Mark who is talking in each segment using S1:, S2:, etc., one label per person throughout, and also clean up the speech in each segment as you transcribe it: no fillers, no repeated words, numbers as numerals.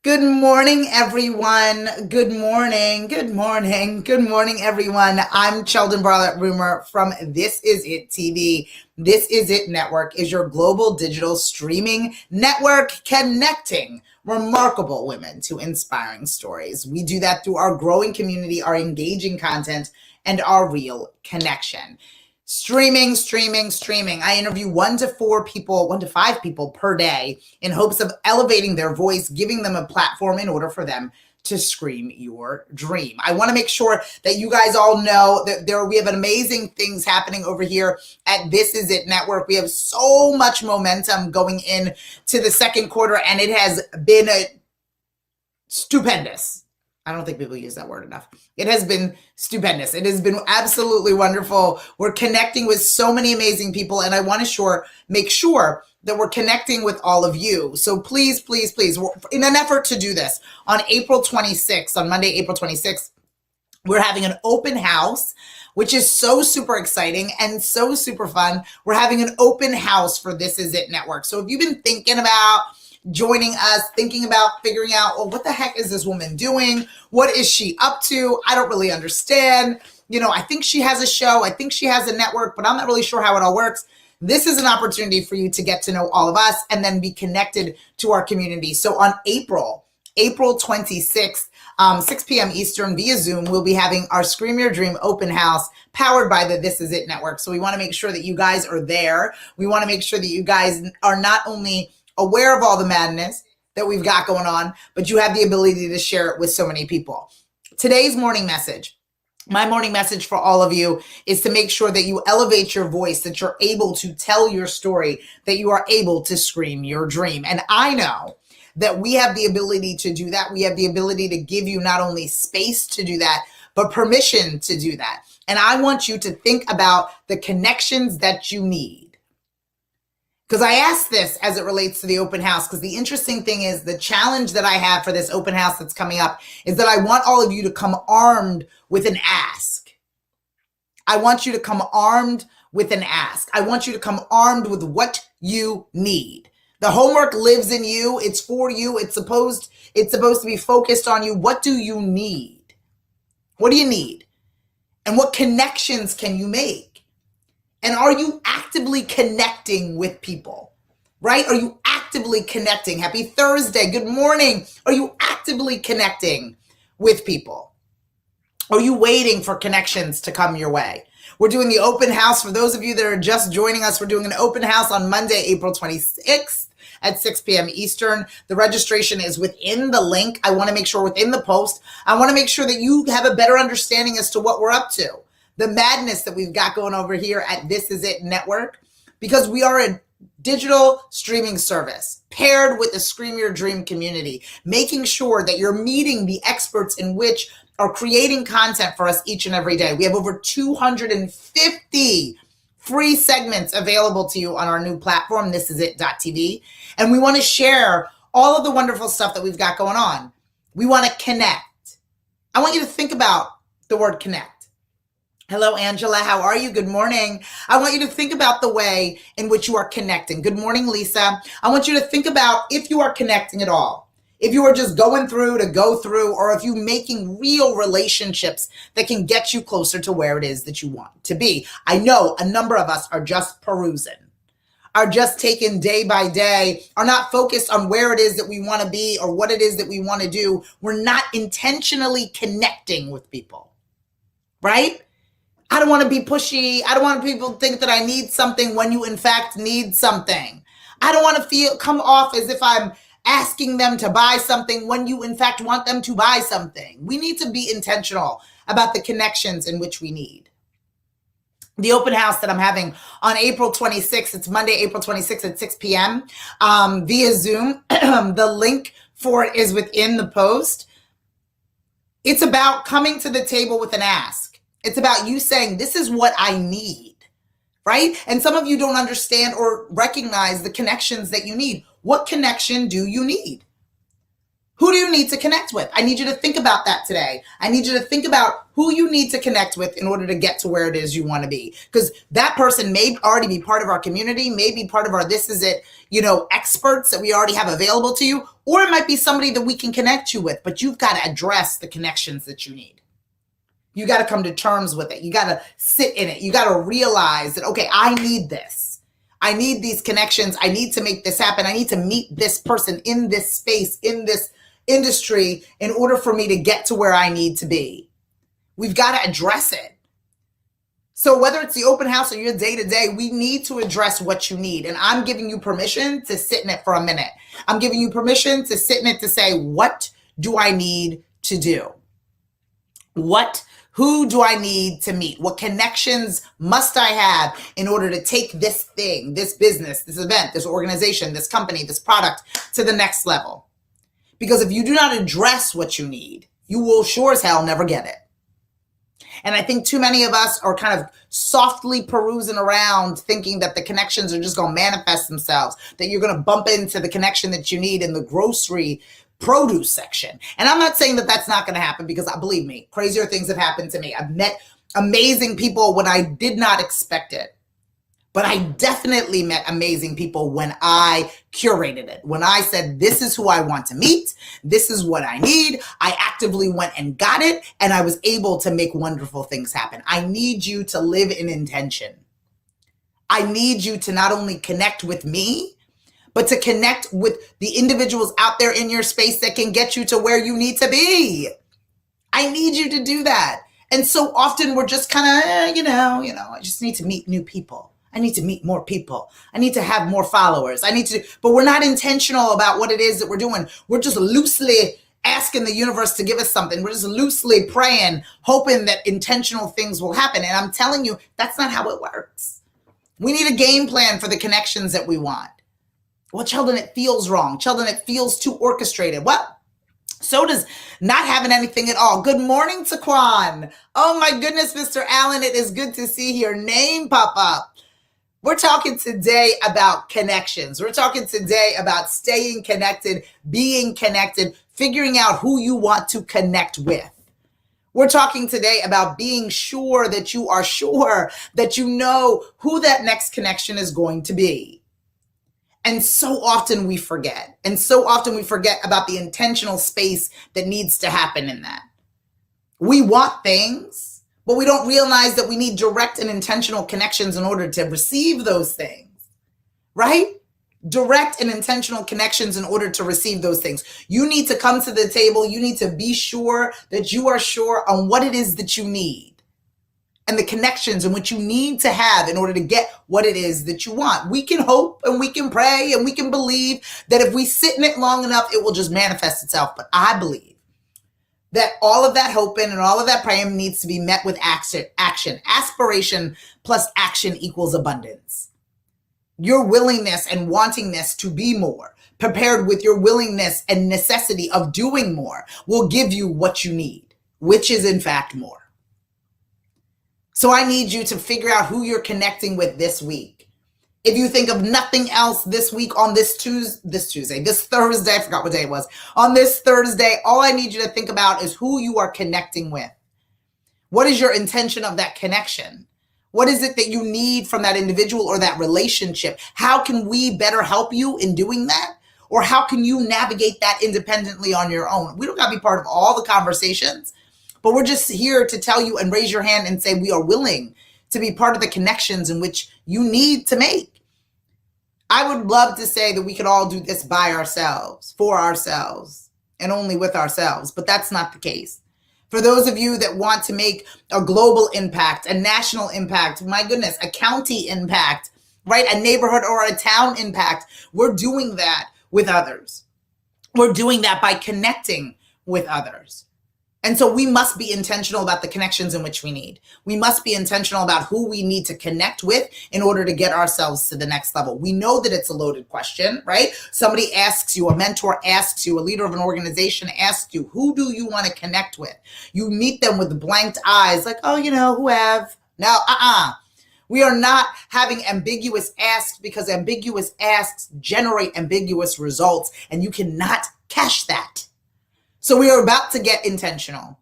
S1: Good morning, everyone. Good morning. Good morning. Good morning, everyone. I'm Sheldon Barlett Rumor from This Is It TV. This Is It Network is your global digital streaming network connecting remarkable women to inspiring stories. We do that through our growing community, our engaging content, and our real connection. Streaming. I interview 1 to 4 people, 1 to 5 people per day in hopes of elevating their voice, giving them a platform in order for them to scream your dream. I want to make sure that you guys all know that we have amazing things happening over here at This Is It Network. We have so much momentum going into the second quarter, and it has been stupendous. I don't think people use that word enough. It has been stupendous. It has been absolutely wonderful. We're connecting with so many amazing people, and I want to make sure that we're connecting with all of you. So please, in an effort to do this, on April 26th, on Monday, April 26th, we're having an open house, which is so super exciting and so super fun. We're having an open house for This Is It Network. So if you've been thinking about joining us, thinking about figuring out, well, what the heck is this woman doing? What is she up to? I don't really understand. I think she has a show. I think she has a network, but I'm not really sure how it all works. This is an opportunity for you to get to know all of us and then be connected to our community. So on April 26th, 6 p.m. Eastern via Zoom, we'll be having our Scream Your Dream open house powered by the This Is It Network. So we want to make sure that you guys are there. We want to make sure that you guys are not only aware of all the madness that we've got going on, but you have the ability to share it with so many people. Today's morning message, my morning message for all of you is to make sure that you elevate your voice, that you're able to tell your story, that you are able to scream your dream. And I know that we have the ability to do that. We have the ability to give you not only space to do that, but permission to do that. And I want you to think about the connections that you need. Because I asked this as it relates to the open house, because the interesting thing is the challenge that I have for this open house that's coming up is that I want all of you to come armed with an ask. I want you to come armed with an ask. I want you to come armed with what you need. The homework lives in you. It's for you. It's supposed to be focused on you. What do you need? What do you need? And what connections can you make? And are you actively connecting with people, right? Are you actively connecting? Happy Thursday. Good morning. Are you actively connecting with people? Are you waiting for connections to come your way? We're doing the open house. For those of you that are just joining us, we're doing an open house on Monday, April 26th at 6 p.m. Eastern. The registration is within the link. I want to make sure within the post. I want to make sure that you have a better understanding as to what we're up to. The madness that we've got going over here at This Is It Network, because we are a digital streaming service paired with the Scream Your Dream community, making sure that you're meeting the experts in which are creating content for us each and every day. We have over 250 free segments available to you on our new platform, thisisit.tv. And we want to share all of the wonderful stuff that we've got going on. We want to connect. I want you to think about the word connect. Hello, Angela. How are you? Good morning. I want you to think about the way in which you are connecting. Good morning, Lisa. I want you to think about if you are connecting at all. If you are just going through to go through, or if you're making real relationships that can get you closer to where it is that you want to be. I know a number of us are just perusing, are just taken day by day, are not focused on where it is that we want to be or what it is that we want to do. We're not intentionally connecting with people, right? I don't want to be pushy. I don't want people to think that I need something when you in fact need something. I don't want to come off as if I'm asking them to buy something when you in fact want them to buy something. We need to be intentional about the connections in which we need. The open house that I'm having on April 26th, it's Monday, April 26th at 6 p.m. Via Zoom. The link for it is within the post. It's about coming to the table with an ask. It's about you saying, this is what I need, right? And some of you don't understand or recognize the connections that you need. What connection do you need? Who do you need to connect with? I need you to think about that today. I need you to think about who you need to connect with in order to get to where it is you want to be. Because that person may already be part of our community, may be part of our this is it, experts that we already have available to you, or it might be somebody that we can connect you with, but you've got to address the connections that you need. You got to come to terms with it. You got to sit in it. You got to realize that, okay, I need this. I need these connections. I need to make this happen. I need to meet this person in this space, in this industry, in order for me to get to where I need to be. We've got to address it. So whether it's the open house or your day-to-day, we need to address what you need. And I'm giving you permission to sit in it for a minute. I'm giving you permission to sit in it to say, what do I need to do? Who do I need to meet? What connections must I have in order to take this thing, this business, this event, this organization, this company, this product to the next level? Because if you do not address what you need, you will sure as hell never get it. And I think too many of us are kind of softly perusing around thinking that the connections are just going to manifest themselves, that you're going to bump into the connection that you need in the grocery produce section. And I'm not saying that that's not going to happen, because believe me, crazier things have happened to me. I've met amazing people when I did not expect it. But I definitely met amazing people when I curated it. When I said, this is who I want to meet. This is what I need. I actively went and got it. And I was able to make wonderful things happen. I need you to live in intention. I need you to not only connect with me, but to connect with the individuals out there in your space that can get you to where you need to be. I need you to do that. And so often we're just kind of, I just need to meet new people. I need to meet more people. I need to have more followers. But we're not intentional about what it is that we're doing. We're just loosely asking the universe to give us something. We're just loosely praying, hoping that intentional things will happen. And I'm telling you, that's not how it works. We need a game plan for the connections that we want. Well, Sheldon, it feels wrong. Sheldon, it feels too orchestrated. Well, so does not having anything at all. Good morning, Taquan. Oh my goodness, Mr. Allen, it is good to see your name pop up. We're talking today about connections. We're talking today about staying connected, being connected, figuring out who you want to connect with. We're talking today about being sure that you are sure that you know who that next connection is going to be. And so often we forget. And so often we forget about the intentional space that needs to happen in that. We want things, but we don't realize that we need direct and intentional connections in order to receive those things, right? Direct and intentional connections in order to receive those things. You need to come to the table. You need to be sure that you are sure on what it is that you need and the connections and what you need to have in order to get what it is that you want. We can hope and we can pray and we can believe that if we sit in it long enough, it will just manifest itself. But I believe that all of that hoping and all of that praying needs to be met with action. Aspiration plus action equals abundance. Your willingness and wantingness to be more, prepared with your willingness and necessity of doing more, will give you what you need, which is in fact more. So I need you to figure out who you're connecting with this week. If you think of nothing else this week on this Thursday, I forgot what day it was. On this Thursday, all I need you to think about is who you are connecting with. What is your intention of that connection? What is it that you need from that individual or that relationship? How can we better help you in doing that? Or how can you navigate that independently on your own? We don't got to be part of all the conversations, but we're just here to tell you and raise your hand and say we are willing to be part of the connections in which you need to make. I would love to say that we could all do this by ourselves, for ourselves, and only with ourselves, but that's not the case. For those of you that want to make a global impact, a national impact, my goodness, a county impact, right? A neighborhood or a town impact, we're doing that with others. We're doing that by connecting with others. And so we must be intentional about the connections in which we need. We must be intentional about who we need to connect with in order to get ourselves to the next level. We know that it's a loaded question, right? Somebody asks you, a mentor asks you, a leader of an organization asks you, who do you want to connect with? You meet them with blanked eyes, like, oh, who have? No, We are not having ambiguous asks because ambiguous asks generate ambiguous results, and you cannot cash that. So we are about to get intentional.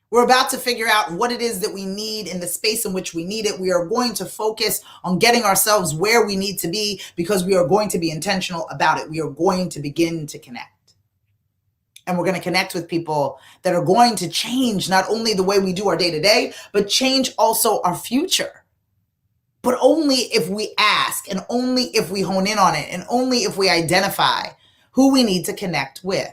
S1: We're about to figure out what it is that we need in the space in which we need it. We are going to focus on getting ourselves where we need to be because we are going to be intentional about it. We are going to begin to connect. And we're going to connect with people that are going to change not only the way we do our day-to-day, but change also our future. But only if we ask, and only if we hone in on it, and only if we identify who we need to connect with.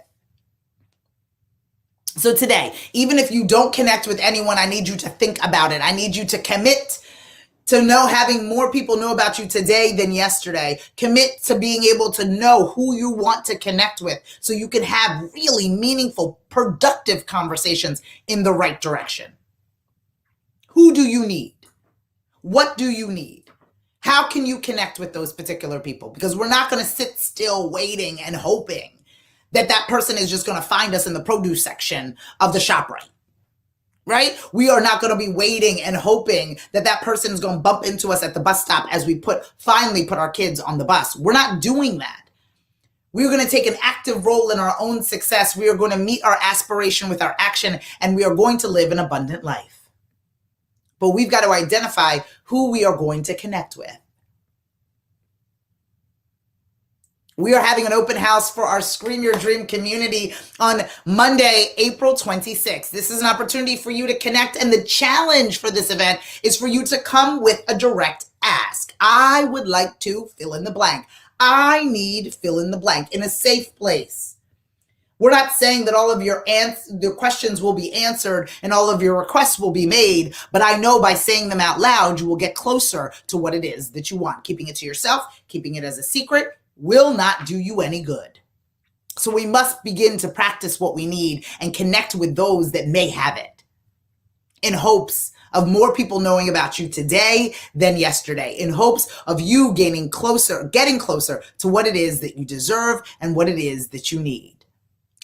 S1: So today, even if you don't connect with anyone, I need you to think about it. I need you to commit to having more people know about you today than yesterday. Commit to being able to know who you want to connect with so you can have really meaningful, productive conversations in the right direction. Who do you need? What do you need? How can you connect with those particular people? Because we're not going to sit still waiting and hoping that person is just going to find us in the produce section of the ShopRite, right? We are not going to be waiting and hoping that person is going to bump into us at the bus stop as we finally put our kids on the bus. We're not doing that. We're going to take an active role in our own success. We are going to meet our aspiration with our action, and we are going to live an abundant life. But we've got to identify who we are going to connect with. We are having an open house for our Scream Your Dream community on Monday, April 26th. This is an opportunity for you to connect, and the challenge for this event is for you to come with a direct ask. I would like to fill in the blank. I need fill in the blank in a safe place. We're not saying that all of your questions will be answered and all of your requests will be made, but I know by saying them out loud, you will get closer to what it is that you want. Keeping it to yourself, keeping it as a secret, will not do you any good. So we must begin to practice what we need and connect with those that may have it, in hopes of more people knowing about you today than yesterday, in hopes of you getting closer to what it is that you deserve and what it is that you need.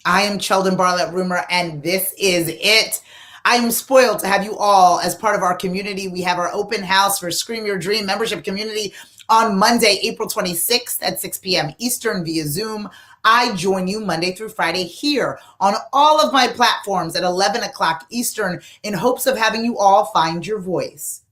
S1: I am Sheldon Barlett Rumor, and this is it. I am spoiled to have you all as part of our community. We have our open house for Scream Your Dream membership community on Monday, April 26th at 6 p.m. Eastern via Zoom. I join you Monday through Friday here on all of my platforms at 11 o'clock Eastern in hopes of having you all find your voice,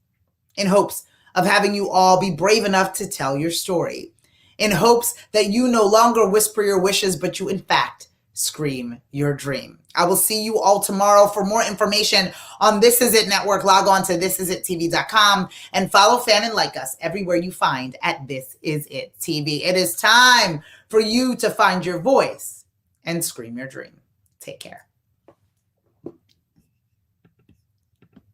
S1: in hopes of having you all be brave enough to tell your story, in hopes that you no longer whisper your wishes, but you in fact scream your dream. I will see you all tomorrow. For more information on This Is It Network, log on to thisisitTV.com and follow, fan, and like us everywhere you find at This Is It TV. It is time for you to find your voice and scream your dream. Take care.